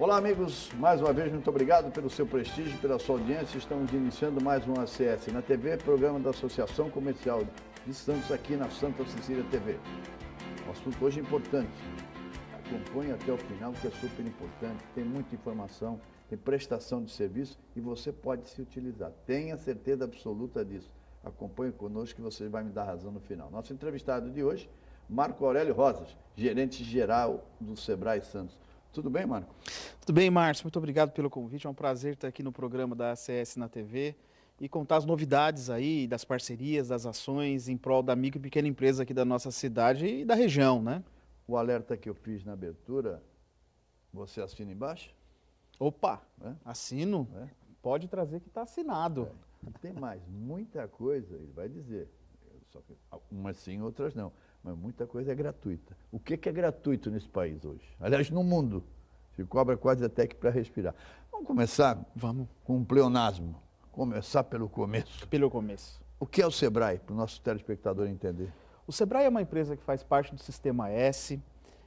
Olá, amigos. Mais uma vez, muito obrigado pelo seu prestígio, pela sua audiência. Estamos iniciando mais um ACS na TV, programa da Associação Comercial de Santos, aqui na Santa Cecília TV. O assunto hoje é importante. Acompanhe até o final, que é super importante. Tem muita informação, tem prestação de serviço e você pode se utilizar. Tenha certeza absoluta disso. Acompanhe conosco que você vai me dar razão no final. Nosso entrevistado de hoje, Marco Aurélio Rosas, gerente geral do Sebrae Santos. Tudo bem, Marco? Tudo bem, Márcio. Muito obrigado pelo convite. É um prazer estar aqui no programa da ACS na TV e contar as novidades aí das parcerias, das ações em prol da micro e pequena empresa aqui da nossa cidade e da região, né? O alerta que eu fiz na abertura, você assina embaixo? Opa, assino. Pode trazer que está assinado. Tem mais, muita coisa, ele vai dizer, só que umas sim, outras não, mas muita coisa é gratuita. O que é gratuito nesse país hoje? Aliás, no mundo, se cobra quase até que para respirar. Vamos começar com um pleonasmo, começar pelo começo. Pelo começo. O que é o Sebrae, para o nosso telespectador entender? O Sebrae é uma empresa que faz parte do Sistema S,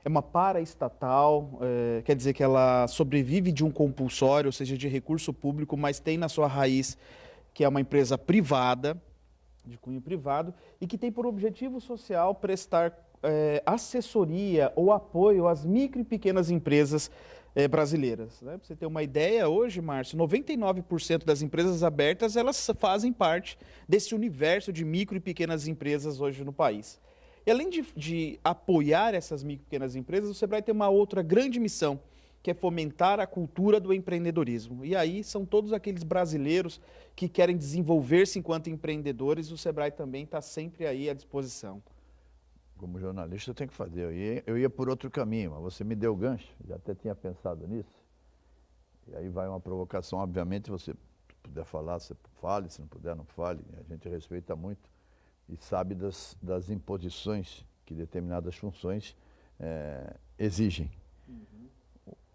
é uma paraestatal, quer dizer que ela sobrevive de um compulsório, ou seja, de recurso público, mas tem na sua raiz que é uma empresa privada, de cunho privado, e que tem por objetivo social prestar assessoria ou apoio às micro e pequenas empresas brasileiras. Né? Para você ter uma ideia, hoje, Márcio, 99% das empresas abertas, elas fazem parte desse universo de micro e pequenas empresas hoje no país. E além de apoiar essas micro e pequenas empresas, o Sebrae tem uma outra grande missão, que é fomentar a cultura do empreendedorismo. E aí são todos aqueles brasileiros que querem desenvolver-se enquanto empreendedores, o Sebrae também está sempre aí à disposição. Como jornalista eu tenho que fazer, eu ia por outro caminho, mas você me deu o gancho, já até tinha pensado nisso. E aí vai uma provocação, obviamente, você puder falar, você fale, se não puder, não fale. A gente respeita muito e sabe das imposições que determinadas funções exigem.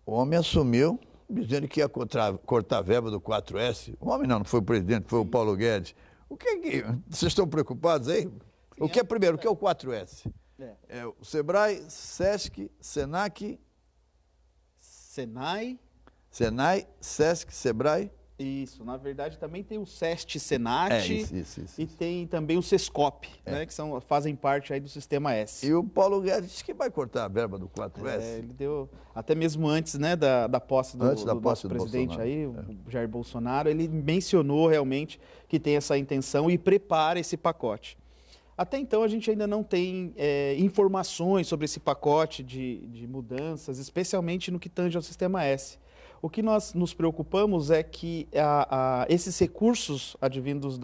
O homem assumiu, dizendo que ia cortar a verba do 4S. O homem não foi o presidente, foi o Paulo Guedes. O que vocês estão preocupados aí? O que é primeiro, o que é o 4S? É o Sebrae, Sesc, Senac... Senai, Sesc, Sebrae... Isso, na verdade também tem o SEST Senat isso. E tem também o Sescop, né, que fazem parte aí do Sistema S. E o Paulo Guedes disse que vai cortar a verba do 4S. Ele deu, até mesmo antes, né, da posse do nosso presidente aí, o Jair Bolsonaro, ele mencionou realmente que tem essa intenção e prepara esse pacote. Até então a gente ainda não tem informações sobre esse pacote de mudanças, especialmente no que tange ao Sistema S. O que nós nos preocupamos é que esses recursos advindos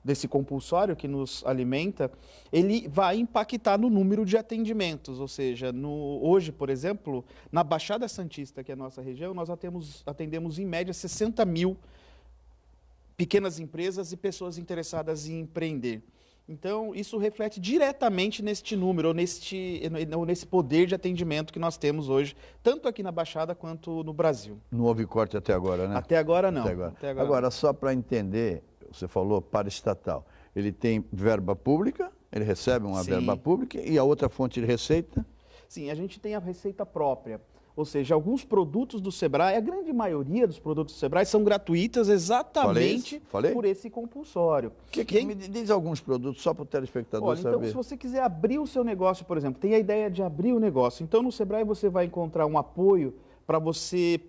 desse compulsório que nos alimenta, ele vai impactar no número de atendimentos. Ou seja, hoje, por exemplo, na Baixada Santista, que é a nossa região, nós atendemos em média 60 mil pequenas empresas e pessoas interessadas em empreender. Então, isso reflete diretamente neste número, ou nesse poder de atendimento que nós temos hoje, tanto aqui na Baixada quanto no Brasil. Não houve corte até agora, né? Até agora não. Agora, só para entender, você falou paraestatal, ele tem verba pública, ele recebe uma verba pública e a outra fonte de receita? Sim, a gente tem a receita própria. Ou seja, alguns produtos do Sebrae, a grande maioria dos produtos do Sebrae são gratuitas exatamente por esse compulsório. Me diz alguns produtos só para o telespectador saber. Então, se você quiser abrir o seu negócio, por exemplo, tem a ideia de abrir o negócio. Então, no Sebrae você vai encontrar um apoio para você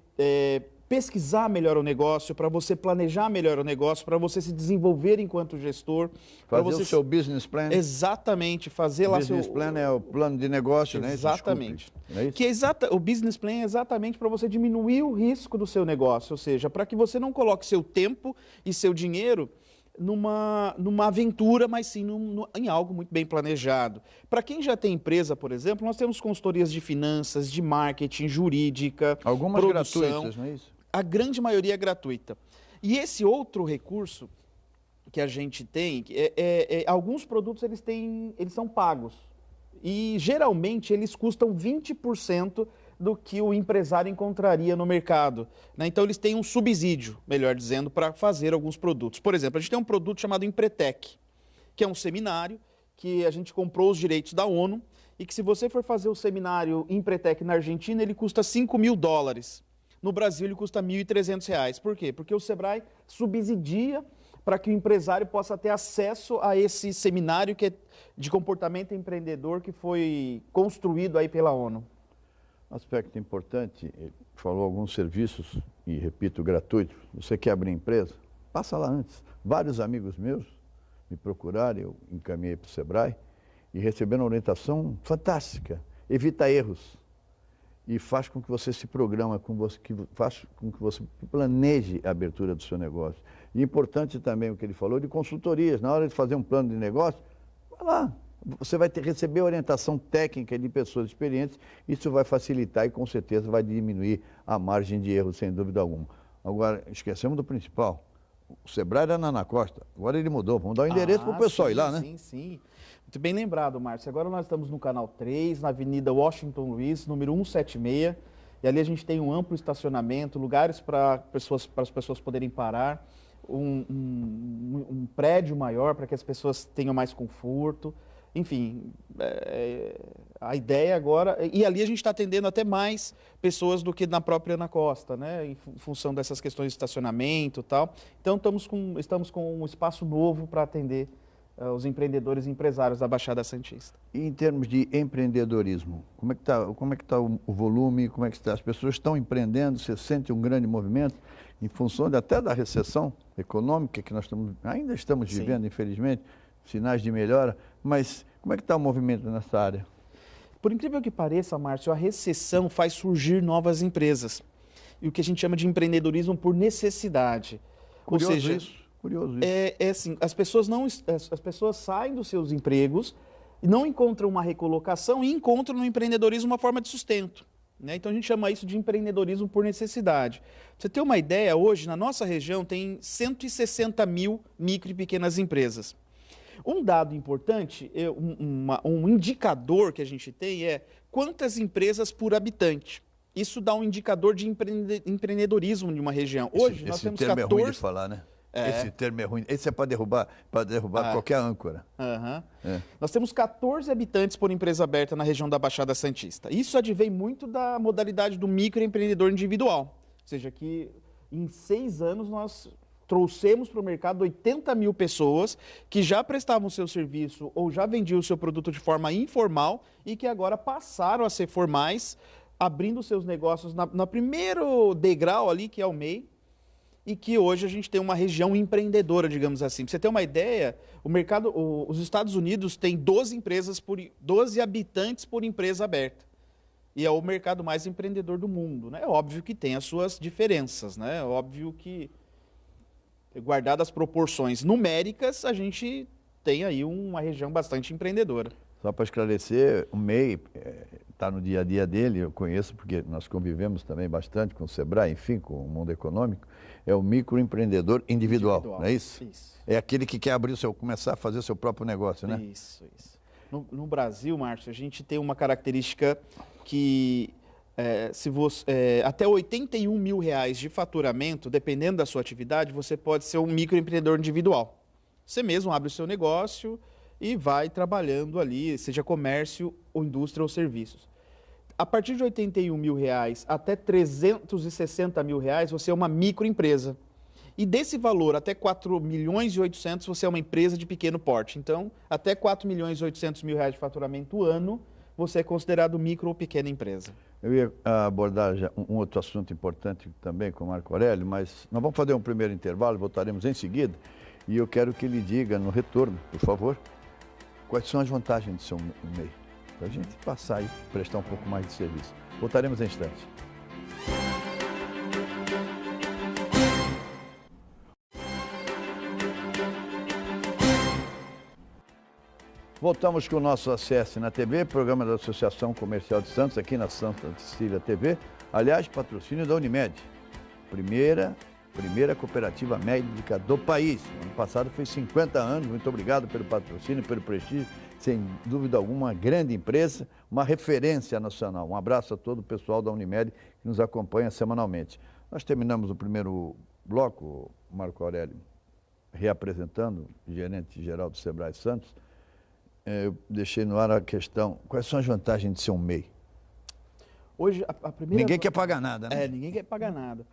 pesquisar melhor o negócio, para você planejar melhor o negócio, para você se desenvolver enquanto gestor. Fazer o seu business plan. Exatamente, fazer lá seu... O business plan é o plano de negócio, né? Exatamente. Não é isso? O business plan é exatamente para você diminuir o risco do seu negócio, ou seja, para que você não coloque seu tempo e seu dinheiro numa aventura, mas sim em algo muito bem planejado. Para quem já tem empresa, por exemplo, nós temos consultorias de finanças, de marketing, jurídica, algumas produção, gratuitas, não é isso? A grande maioria é gratuita. E esse outro recurso que a gente tem, alguns produtos eles são pagos. E geralmente eles custam 20% do que o empresário encontraria no mercado, né? Então eles têm um subsídio, melhor dizendo, para fazer alguns produtos. Por exemplo, a gente tem um produto chamado Empretec, que é um seminário que a gente comprou os direitos da ONU e que se você for fazer o seminário Empretec na Argentina, ele custa $5.000. no Brasil ele custa R$ 1.300. Por quê? Porque o Sebrae subsidia para que o empresário possa ter acesso a esse seminário que é de comportamento empreendedor que foi construído aí pela ONU. Aspecto importante, falou alguns serviços, e repito, gratuitos. Você quer abrir empresa? Passa lá antes. Vários amigos meus me procuraram, eu encaminhei para o Sebrae e receberam uma orientação fantástica. Evita erros e faz com que você se programa, faz com que você planeje a abertura do seu negócio. E importante também o que ele falou de consultorias. Na hora de fazer um plano de negócio, vai lá. Você vai receber orientação técnica de pessoas experientes, isso vai facilitar e com certeza vai diminuir a margem de erro, sem dúvida alguma. Agora, esquecemos do principal. O Sebrae era na Ana Costa, agora ele mudou. Vamos dar o endereço para o pessoal ir lá, né? Sim. Muito bem lembrado, Márcio. Agora nós estamos no Canal 3, na Avenida Washington Luiz, número 176. E ali a gente tem um amplo estacionamento, lugares para as pessoas poderem parar, um prédio maior para que as pessoas tenham mais conforto. Enfim, a ideia agora... E ali a gente está atendendo até mais pessoas do que na própria Ana Costa, né? Em função dessas questões de estacionamento e tal. Então, estamos com um espaço novo para atender os empreendedores e empresários da Baixada Santista. E em termos de empreendedorismo, como é que está o volume, como é que está? As pessoas estão empreendendo, você sente um grande movimento em função até da recessão econômica que nós ainda estamos vivendo, infelizmente, sinais de melhora, mas como é que está o movimento nessa área? Por incrível que pareça, Márcio, a recessão faz surgir novas empresas. E o que a gente chama de empreendedorismo por necessidade. Curioso Ou seja, isso. Curioso isso. É assim, as pessoas saem dos seus empregos, não encontram uma recolocação e encontram no empreendedorismo uma forma de sustento. Né? Então a gente chama isso de empreendedorismo por necessidade. Pra você ter uma ideia, hoje na nossa região tem 160 mil micro e pequenas empresas. Um dado importante, um indicador que a gente tem é quantas empresas por habitante. Isso dá um indicador de empreendedorismo de uma região. Hoje nós temos 14... Esse termo é ruim de falar, né? Esse termo é ruim. Esse é para derrubar qualquer âncora. Nós temos 14 habitantes por empresa aberta na região da Baixada Santista. Isso advém muito da modalidade do microempreendedor individual. Ou seja, que em 6 anos nós trouxemos para o mercado 80 mil pessoas que já prestavam seu serviço ou já vendiam o seu produto de forma informal e que agora passaram a ser formais, abrindo seus negócios no primeiro degrau ali, que é o MEI, e que hoje a gente tem uma região empreendedora, digamos assim. Para você ter uma ideia, os Estados Unidos têm 12 habitantes por empresa aberta. E é o mercado mais empreendedor do mundo. Né? É óbvio que tem as suas diferenças, né? É óbvio que, guardadas as proporções numéricas, a gente tem aí uma região bastante empreendedora. Só para esclarecer, o MEI está no dia a dia dele, eu conheço porque nós convivemos também bastante com o Sebrae, enfim, com o mundo econômico, é o microempreendedor individual, não é isso? Isso. É aquele que quer começar a fazer o seu próprio negócio, né? Isso. No Brasil, Márcio, a gente tem uma característica que até R$81 mil de faturamento, dependendo da sua atividade, você pode ser um microempreendedor individual. Você mesmo abre o seu negócio e vai trabalhando ali, seja comércio, ou indústria ou serviços. A partir de R$81 mil até R$360 mil, você é uma microempresa. E desse valor até 4.800.000, você é uma empresa de pequeno porte. Então, até 4.800.000 de faturamento ano, você é considerado micro ou pequena empresa. Eu ia abordar já um outro assunto importante também com o Marco Aurélio, mas nós vamos fazer um primeiro intervalo, voltaremos em seguida, e eu quero que ele diga no retorno, por favor, quais são as vantagens do seu MEI, para a gente passar e prestar um pouco mais de serviço. Voltaremos em instantes. Voltamos com o nosso Acesse na TV, programa da Associação Comercial de Santos, aqui na Santa Cecília TV. Aliás, patrocínio da Unimed, primeira cooperativa médica do país. Ano passado fez 50 anos, muito obrigado pelo patrocínio, pelo prestígio, sem dúvida alguma, uma grande empresa, uma referência nacional. Um abraço a todo o pessoal da Unimed que nos acompanha semanalmente. Nós terminamos o primeiro bloco, Marco Aurélio, reapresentando o gerente-geral do Sebrae Santos. Eu deixei no ar a questão, quais são as vantagens de ser um MEI? Hoje, a primeira... Ninguém quer pagar nada, né? Ninguém quer pagar nada.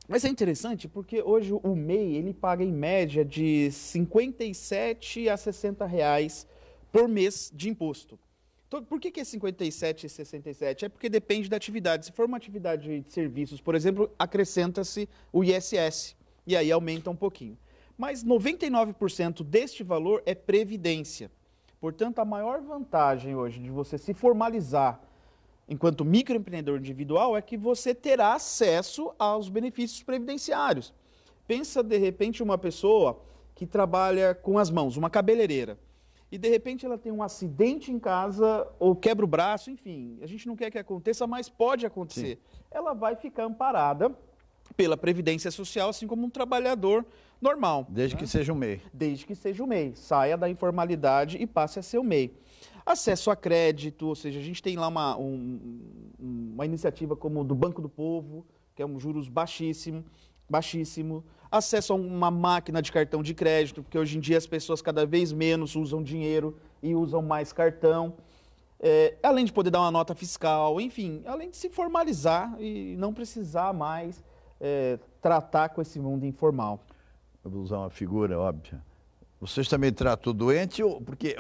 Mas é interessante porque hoje o MEI, ele paga em média de 57 a 60 reais por mês de imposto. Então, por que é 57 e 67? É porque depende da atividade. Se for uma atividade de serviços, por exemplo, acrescenta-se o ISS, e aí aumenta um pouquinho. Mas 99% deste valor é previdência. Portanto, a maior vantagem hoje de você se formalizar enquanto microempreendedor individual é que você terá acesso aos benefícios previdenciários. Pensa, de repente, uma pessoa que trabalha com as mãos, uma cabeleireira, e de repente ela tem um acidente em casa ou quebra o braço, enfim, a gente não quer que aconteça, mas pode acontecer. Sim. Ela vai ficar amparada pela Previdência Social, assim como um trabalhador normal. Desde que seja um MEI. Desde que seja um MEI. Saia da informalidade e passe a ser um MEI. Acesso a crédito, ou seja, a gente tem lá uma iniciativa como do Banco do Povo, que é um juros baixíssimo. Acesso a uma máquina de cartão de crédito, porque hoje em dia as pessoas cada vez menos usam dinheiro e usam mais cartão. Além de poder dar uma nota fiscal, enfim, além de se formalizar e não precisar mais tratar com esse mundo informal. Eu vou usar uma figura óbvia. Vocês também tratam o doente, porque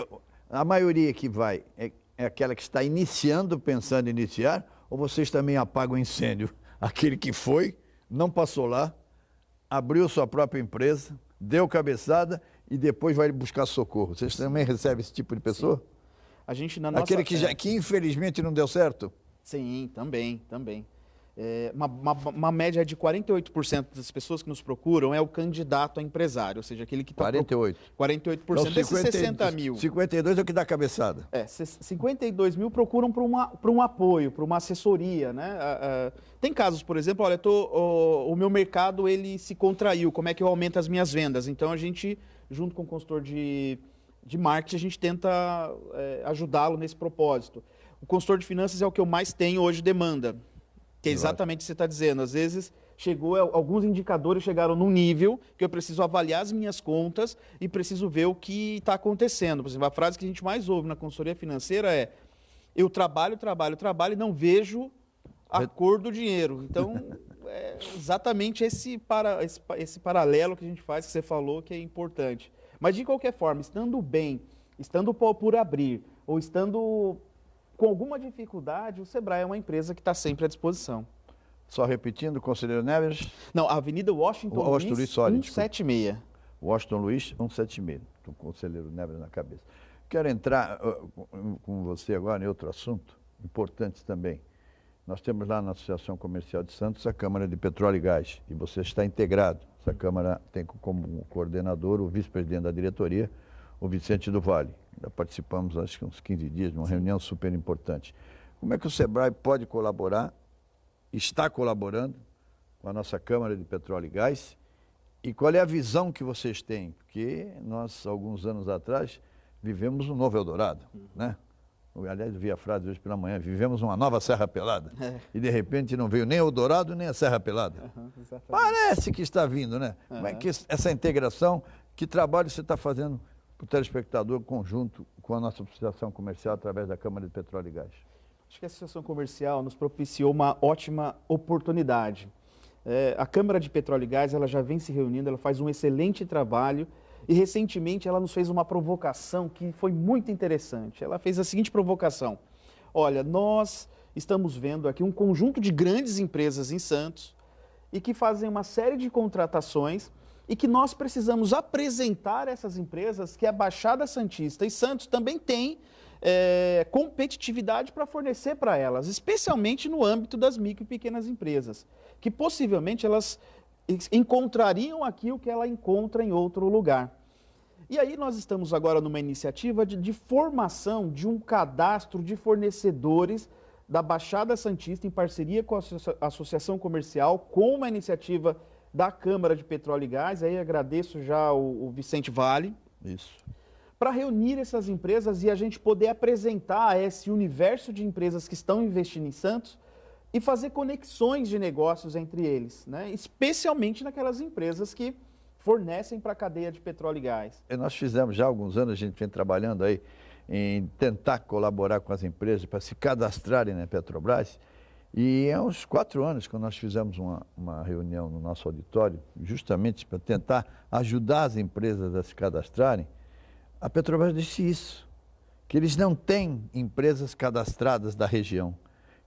a maioria que vai é aquela que está iniciando, pensando em iniciar, ou vocês também apagam o incêndio? Aquele que foi, não passou lá, abriu sua própria empresa, deu cabeçada e depois vai buscar socorro. Vocês também recebem esse tipo de pessoa? Sim. A gente, na nossa... Aquele que infelizmente não deu certo? Sim, também. Uma média de 48% das pessoas que nos procuram é o candidato a empresário, ou seja, aquele que está... 48%. 48% desses 60 mil. 52 é o que dá cabeçada. 52 mil procuram para um apoio, para uma assessoria, né? Tem casos, por exemplo, olha, o meu mercado ele se contraiu, como é que eu aumento as minhas vendas? Então a gente, junto com o consultor de marketing, a gente tenta ajudá-lo nesse propósito. O consultor de finanças é o que eu mais tenho hoje demanda. Que é exatamente o que você está dizendo. Às vezes, alguns indicadores chegaram num nível que eu preciso avaliar as minhas contas e preciso ver o que está acontecendo. Por exemplo, a frase que a gente mais ouve na consultoria financeira é: eu trabalho e não vejo a cor do dinheiro. Então, é exatamente esse paralelo que a gente faz, que você falou, que é importante. Mas, de qualquer forma, estando bem, estando por abrir, ou estando com alguma dificuldade, o Sebrae é uma empresa que está sempre à disposição. Só repetindo, conselheiro Neves? Não, a Avenida Washington Luiz 176. Washington Luiz 176. Estou com o conselheiro Neves na cabeça. Quero entrar com você agora em outro assunto, importante também. Nós temos lá na Associação Comercial de Santos a Câmara de Petróleo e Gás, e você está integrado. Essa Câmara tem como coordenador o vice-presidente da diretoria, o Vicente do Vale. Já participamos, acho que uns 15 dias, de uma reunião super importante. Como é que o Sebrae pode colaborar, está colaborando com a nossa Câmara de Petróleo e Gás? E qual é a visão que vocês têm? Porque nós, alguns anos atrás, vivemos um novo Eldorado, né? Aliás, eu vi a frase hoje pela manhã: vivemos uma nova Serra Pelada. E de repente não veio nem o Eldorado nem a Serra Pelada. Parece que está vindo, né? Como é que essa integração, que trabalho você está fazendo para o telespectador conjunto com a nossa associação comercial através da Câmara de Petróleo e Gás? Acho que a associação comercial nos propiciou uma ótima oportunidade. A Câmara de Petróleo e Gás, ela já vem se reunindo, ela faz um excelente trabalho e recentemente ela nos fez uma provocação que foi muito interessante. Ela fez a seguinte provocação: olha, nós estamos vendo aqui um conjunto de grandes empresas em Santos e que fazem uma série de contratações e que nós precisamos apresentar a essas empresas que a Baixada Santista e Santos também têm competitividade para fornecer para elas, especialmente no âmbito das micro e pequenas empresas, que possivelmente elas encontrariam aqui o que ela encontra em outro lugar. E aí nós estamos agora numa iniciativa de formação de um cadastro de fornecedores da Baixada Santista em parceria com a Associação Comercial, com uma iniciativa da Câmara de Petróleo e Gás. Aí agradeço já o Vicente Vale. Isso. Para reunir essas empresas e a gente poder apresentar esse universo de empresas que estão investindo em Santos e fazer conexões de negócios entre eles, né? Especialmente naquelas empresas que fornecem para a cadeia de petróleo e gás. Nós fizemos já há alguns anos, a gente vem trabalhando aí em tentar colaborar com as empresas para se cadastrarem na Petrobras, E há uns 4 anos, quando nós fizemos uma reunião no nosso auditório, justamente para tentar ajudar as empresas a se cadastrarem, a Petrobras disse isso, que eles não têm empresas cadastradas da região,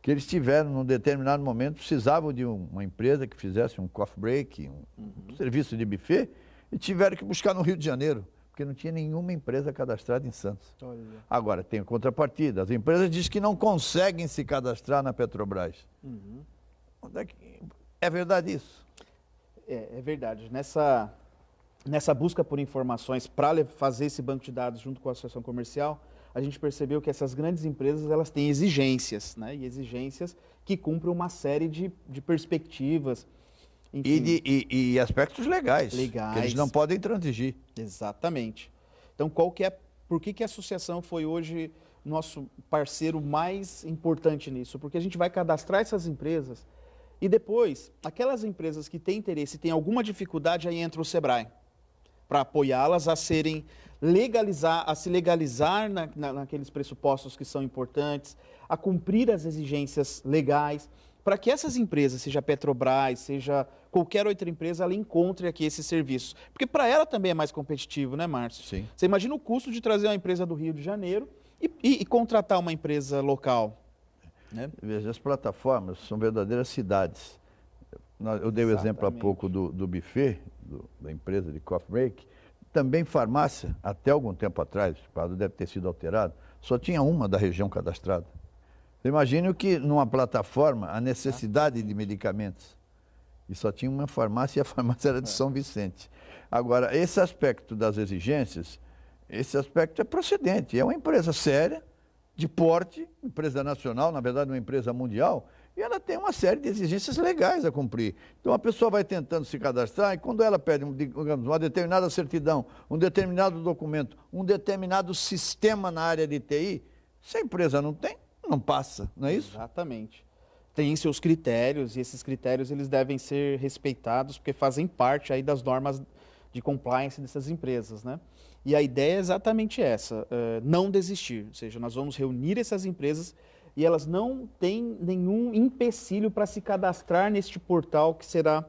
que eles tiveram, num determinado momento, precisavam de uma empresa que fizesse um coffee break, um serviço de buffet, e tiveram que buscar no Rio de Janeiro, porque não tinha nenhuma empresa cadastrada em Santos. Olha. Agora, tem a contrapartida. As empresas dizem que não conseguem se cadastrar na Petrobras. É verdade isso? É verdade. Nessa busca por informações para fazer esse banco de dados junto com a Associação Comercial, a gente percebeu que essas grandes empresas elas têm exigências, né? E exigências que cumprem uma série de perspectivas. E aspectos legais, que eles não podem transigir. Exatamente. Então, por que a associação foi hoje nosso parceiro mais importante nisso? Porque a gente vai cadastrar essas empresas e depois, aquelas empresas que têm interesse, têm alguma dificuldade, aí entra o Sebrae, para apoiá-las a se legalizar naqueles pressupostos que são importantes, a cumprir as exigências legais, para que essas empresas, seja a Petrobras, seja qualquer outra empresa, ela encontre aqui esses serviços. Porque para ela também é mais competitivo, né, Márcio? Sim. Você imagina o custo de trazer uma empresa do Rio de Janeiro e contratar uma empresa local. Né? Veja, as plataformas são verdadeiras cidades. Eu dei o exemplo há pouco do buffet, da empresa de coffee break. Também farmácia, até algum tempo atrás, o quadro deve ter sido alterado, só tinha uma da região cadastrada. Você imagina que numa plataforma a necessidade de medicamentos. E só tinha uma farmácia e a farmácia era de São Vicente. Agora, esse aspecto das exigências, esse aspecto é procedente. É uma empresa séria, de porte, empresa nacional, na verdade uma empresa mundial, e ela tem uma série de exigências legais a cumprir. Então a pessoa vai tentando se cadastrar e quando ela pede, digamos, uma determinada certidão, um determinado documento, um determinado sistema na área de TI, se a empresa não tem, não passa, não é isso? Exatamente. Tem seus critérios e esses critérios eles devem ser respeitados porque fazem parte aí das normas de compliance dessas empresas, né? E a ideia é exatamente essa, não desistir, ou seja, nós vamos reunir essas empresas e elas não têm nenhum empecilho para se cadastrar neste portal que será,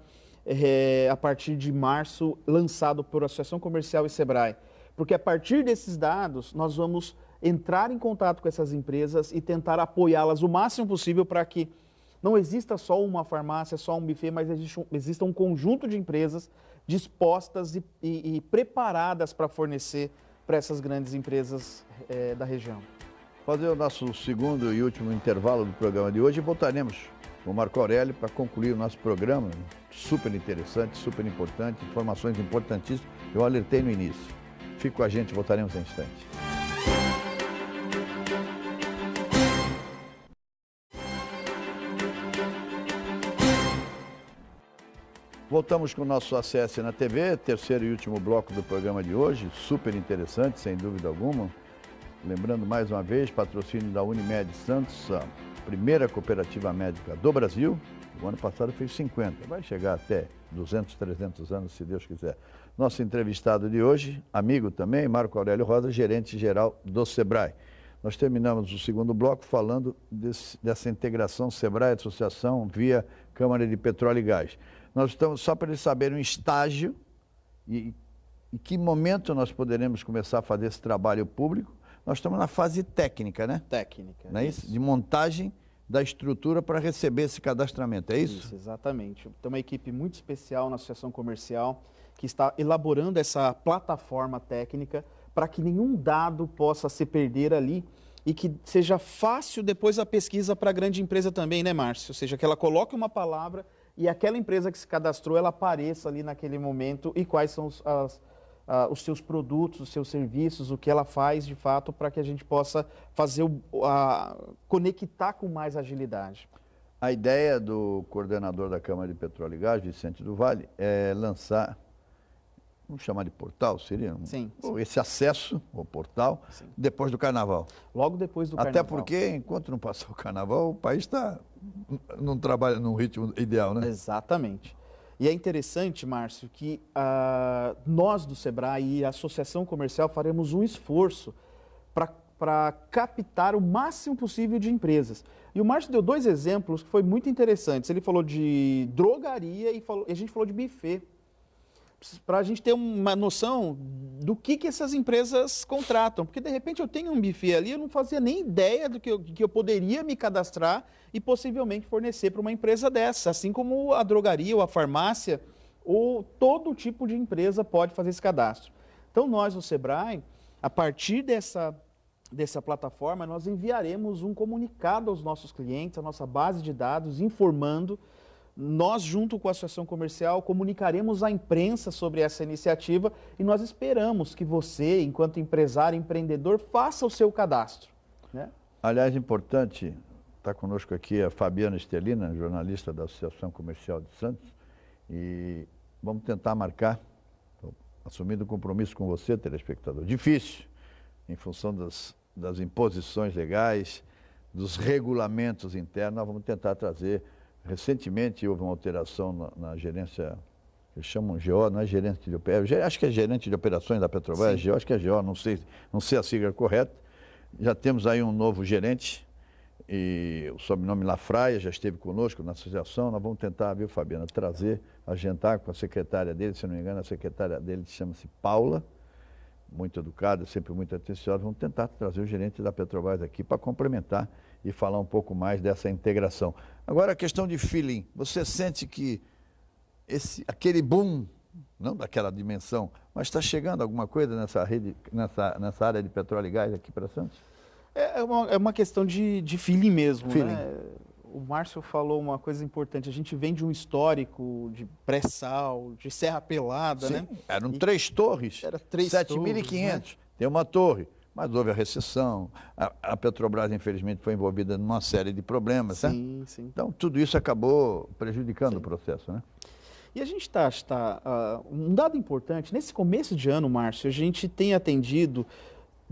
a partir de março, lançado por Associação Comercial e Sebrae. Porque a partir desses dados, nós vamos entrar em contato com essas empresas e tentar apoiá-las o máximo possível para que não exista só uma farmácia, só um buffet, mas exista um conjunto de empresas dispostas e preparadas para fornecer para essas grandes empresas da região. Fazer o nosso segundo e último intervalo do programa de hoje e voltaremos com o Marco Aurélio para concluir o nosso programa. Super interessante, super importante, informações importantíssimas. Eu alertei no início. Fique com a gente, voltaremos em instante. Voltamos com o nosso ACS na TV, terceiro e último bloco do programa de hoje, super interessante, sem dúvida alguma. Lembrando mais uma vez, patrocínio da Unimed Santos, a primeira cooperativa médica do Brasil. O ano passado fez 50, vai chegar até 200, 300 anos, se Deus quiser. Nosso entrevistado de hoje, amigo também, Marco Aurélio Rosa, gerente-geral do Sebrae. Nós terminamos o segundo bloco falando dessa integração Sebrae-Associação via Câmara de Petróleo e Gás. Nós estamos, só para eles saberem, um estágio e em que momento nós poderemos começar a fazer esse trabalho público. Nós estamos na fase técnica, né? Técnica. Não é isso? De montagem da estrutura para receber esse cadastramento, é isso? Isso, exatamente. Tem uma equipe muito especial na Associação Comercial que está elaborando essa plataforma técnica para que nenhum dado possa se perder ali e que seja fácil depois a pesquisa para a grande empresa também, né, Márcio? Ou seja, que ela coloque uma palavra e aquela empresa que se cadastrou, ela apareça ali naquele momento e quais são os seus produtos, os seus serviços, o que ela faz de fato para que a gente possa fazer conectar com mais agilidade. A ideia do coordenador da Câmara de Petróleo e Gás, Vicente do Vale, é lançar, vamos chamar de portal, seria? Sim. Esse acesso ao portal, sim, depois do Carnaval. Logo depois do Carnaval. Até porque, enquanto não passar o Carnaval, o país não trabalha num ritmo ideal, né? Exatamente. E é interessante, Márcio, que nós do Sebrae e a Associação Comercial faremos um esforço para para captar o máximo possível de empresas. E o Márcio deu 2 exemplos que foi muito interessantes. Ele falou de drogaria e a gente falou de buffet. Para a gente ter uma noção do que essas empresas contratam. Porque, de repente, eu tenho um buffet ali, eu não fazia nem ideia do que eu poderia me cadastrar e possivelmente fornecer para uma empresa dessa. Assim como a drogaria ou a farmácia, ou todo tipo de empresa pode fazer esse cadastro. Então, nós, no Sebrae, a partir dessa plataforma, nós enviaremos um comunicado aos nossos clientes, à nossa base de dados, informando. Nós, junto com a Associação Comercial, comunicaremos à imprensa sobre essa iniciativa e nós esperamos que você, enquanto empresário, empreendedor, faça o seu cadastro, né? Aliás, importante, está conosco aqui a Fabiana Estelina, jornalista da Associação Comercial de Santos, e vamos tentar marcar, assumindo o compromisso com você, telespectador. Difícil, em função das imposições legais, dos regulamentos internos, nós vamos tentar trazer. Recentemente houve uma alteração na gerência, eles chamam GO, não é gerente de operações, acho que é gerente de operações da Petrobras, GO, acho que é GO, não sei a sigla correta. Já temos aí um novo gerente, e o sobrenome Lafraia já esteve conosco na associação. Nós vamos tentar, viu, Fabiana, trazer, agendar com a secretária dele, se não me engano, a secretária dele chama-se Paula, muito educada, sempre muito atenciosa. Vamos tentar trazer o gerente da Petrobras aqui para complementar e falar um pouco mais dessa integração. Agora, a questão de feeling, você sente que aquele boom, não daquela dimensão, mas está chegando alguma coisa nessa área de petróleo e gás aqui para Santos? É uma questão de feeling mesmo, feeling. Né? O Márcio falou uma coisa importante, a gente vem de um histórico de pré-sal, de Serra Pelada, Sim, né? Eram 3 torres, 7.500, né? Tem uma torre, mas houve a recessão, a Petrobras, infelizmente, foi envolvida numa série de problemas, sim, né? Sim. Então, tudo isso acabou prejudicando o processo, né? E a gente um dado importante, nesse começo de ano, Márcio, a gente tem atendido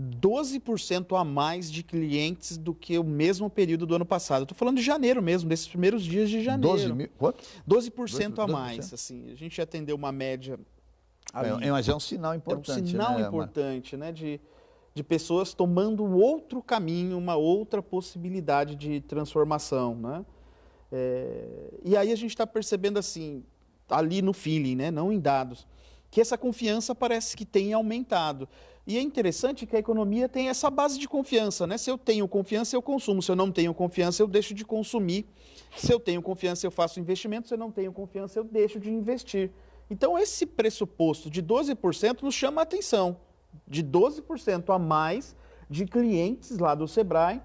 12% a mais de clientes do que o mesmo período do ano passado. Estou falando de janeiro mesmo, desses primeiros dias de janeiro. Quanto? 12% a mais. Assim, a gente atendeu uma média ali. Mas é um sinal importante. É um sinal importante, né? De pessoas tomando outro caminho, uma outra possibilidade de transformação, né? E aí a gente está percebendo assim, ali no feeling, né? Não em dados, que essa confiança parece que tem aumentado. E é interessante que a economia tem essa base de confiança, né? Se eu tenho confiança, eu consumo. Se eu não tenho confiança, eu deixo de consumir. Se eu tenho confiança, eu faço investimento. Se eu não tenho confiança, eu deixo de investir. Então, esse pressuposto de 12% nos chama a atenção. De 12% a mais de clientes lá do Sebrae,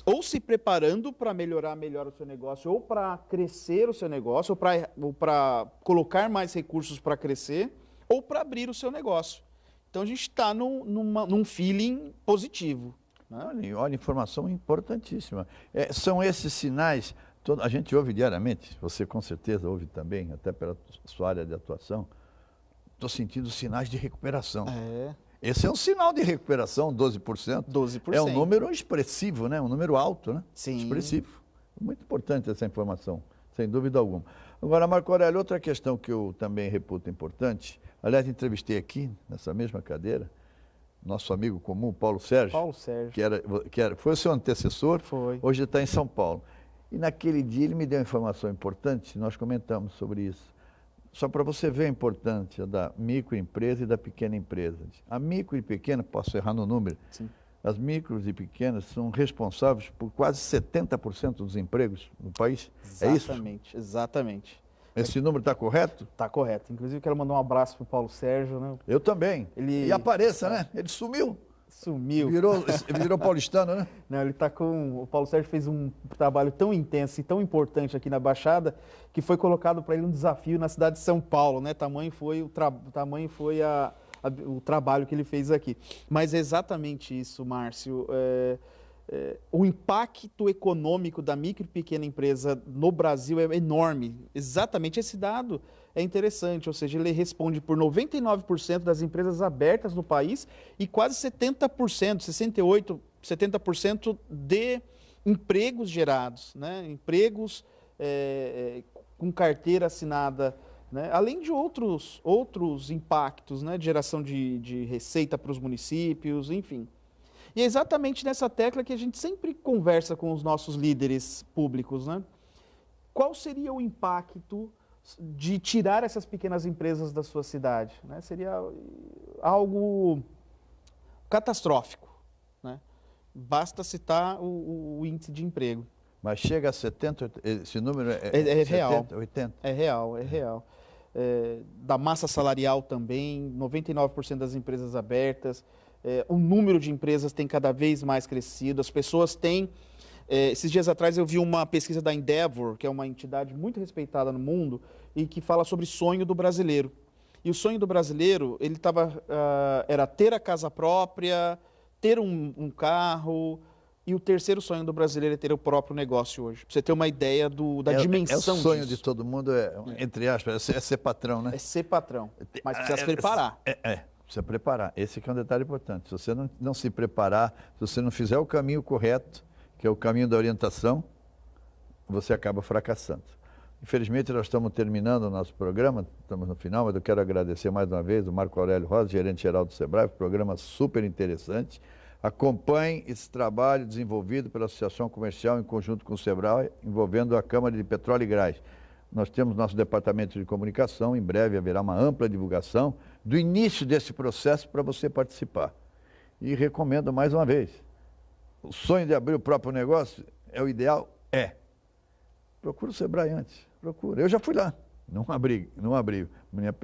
ou se preparando para melhorar melhor o seu negócio, ou para crescer o seu negócio, ou para colocar mais recursos para crescer, ou para abrir o seu negócio. Então, a gente está num feeling positivo. Né? Olha, informação importantíssima. São esses sinais, a gente ouve diariamente, você com certeza ouve também, até pela sua área de atuação, estou sentindo sinais de recuperação. Esse é um sinal de recuperação, 12%. 12%. É um número expressivo, né? Um número alto, né? Sim. Expressivo. Muito importante essa informação, sem dúvida alguma. Agora, Marco Aurélio, outra questão que eu também reputo importante, aliás, entrevistei aqui, nessa mesma cadeira, nosso amigo comum, Paulo Sérgio. Paulo Sérgio. Foi o seu antecessor, foi. Hoje está em São Paulo. E naquele dia ele me deu uma informação importante, nós comentamos sobre isso. Só para você ver a importância da microempresa e da pequena empresa. A micro e pequena, posso errar no número, sim, as micros e pequenas são responsáveis por quase 70% dos empregos no país. Exatamente, é isso? Exatamente. Esse número está correto? Está correto. Inclusive, quero mandar um abraço para o Paulo Sérgio. Né? Eu também. E apareça, né? Ele sumiu. Sumiu. Virou paulistano, né? Não, ele está com... O Paulo Sérgio fez um trabalho tão intenso e tão importante aqui na Baixada que foi colocado para ele um desafio na cidade de São Paulo, né? Tamanho foi o trabalho que ele fez aqui. Mas é exatamente isso, Márcio. O impacto econômico da micro e pequena empresa no Brasil é enorme. Exatamente esse dado é interessante, ou seja, ele responde por 99% das empresas abertas no país e quase 70%, 68%, 70% de empregos gerados, né? Empregos com carteira assinada, né? Além de outros impactos, né? De geração de receita para os municípios, enfim. E é exatamente nessa tecla que a gente sempre conversa com os nossos líderes públicos, né? Qual seria o impacto de tirar essas pequenas empresas da sua cidade? Né? Seria algo catastrófico, né? Basta citar o índice de emprego. Mas chega a 70, esse número é 70, real. 80? É real, é real. Da massa salarial também, 99% das empresas abertas, o número de empresas tem cada vez mais crescido, as pessoas têm... esses dias atrás eu vi uma pesquisa da Endeavor, que é uma entidade muito respeitada no mundo, e que fala sobre sonho do brasileiro. E o sonho do brasileiro, ele era ter a casa própria, ter um carro... E o terceiro sonho do brasileiro é ter o próprio negócio hoje. Pra você ter uma ideia da dimensão disso. O sonho de todo mundo, entre aspas, é ser patrão, né? É ser patrão, mas precisa se preparar. Precisa preparar. Esse que é um detalhe importante. Se você não se preparar, se você não fizer o caminho correto, que é o caminho da orientação, você acaba fracassando. Infelizmente, nós estamos terminando o nosso programa, estamos no final, mas eu quero agradecer mais uma vez o Marco Aurélio Rosa, gerente-geral do Sebrae, programa super interessante. Acompanhe esse trabalho desenvolvido pela Associação Comercial em conjunto com o Sebrae, envolvendo a Câmara de Petróleo e Gás. Nós temos nosso departamento de comunicação, em breve haverá uma ampla divulgação do início desse processo para você participar. E recomendo mais uma vez, o sonho de abrir o próprio negócio é o ideal? Procura o Sebrae antes, procura. Eu já fui lá, não abri.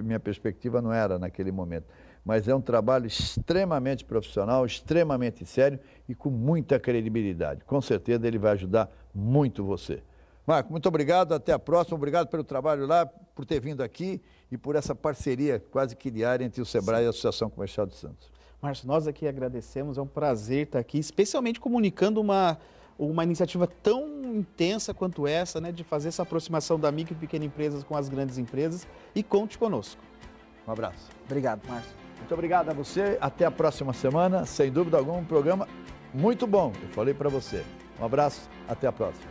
Minha perspectiva não era naquele momento. Mas é um trabalho extremamente profissional, extremamente sério e com muita credibilidade. Com certeza ele vai ajudar muito você. Marco, muito obrigado, até a próxima. Obrigado pelo trabalho lá, por ter vindo aqui e por essa parceria quase que diária entre o Sebrae e a Associação Comercial de Santos. Márcio, nós aqui agradecemos, é um prazer estar aqui, especialmente comunicando uma iniciativa tão intensa quanto essa, né, de fazer essa aproximação da micro e pequena empresas com as grandes empresas, e conte conosco. Um abraço. Obrigado, Márcio. Muito obrigado a você. Até a próxima semana. Sem dúvida alguma, um programa muito bom. Eu falei para você. Um abraço. Até a próxima.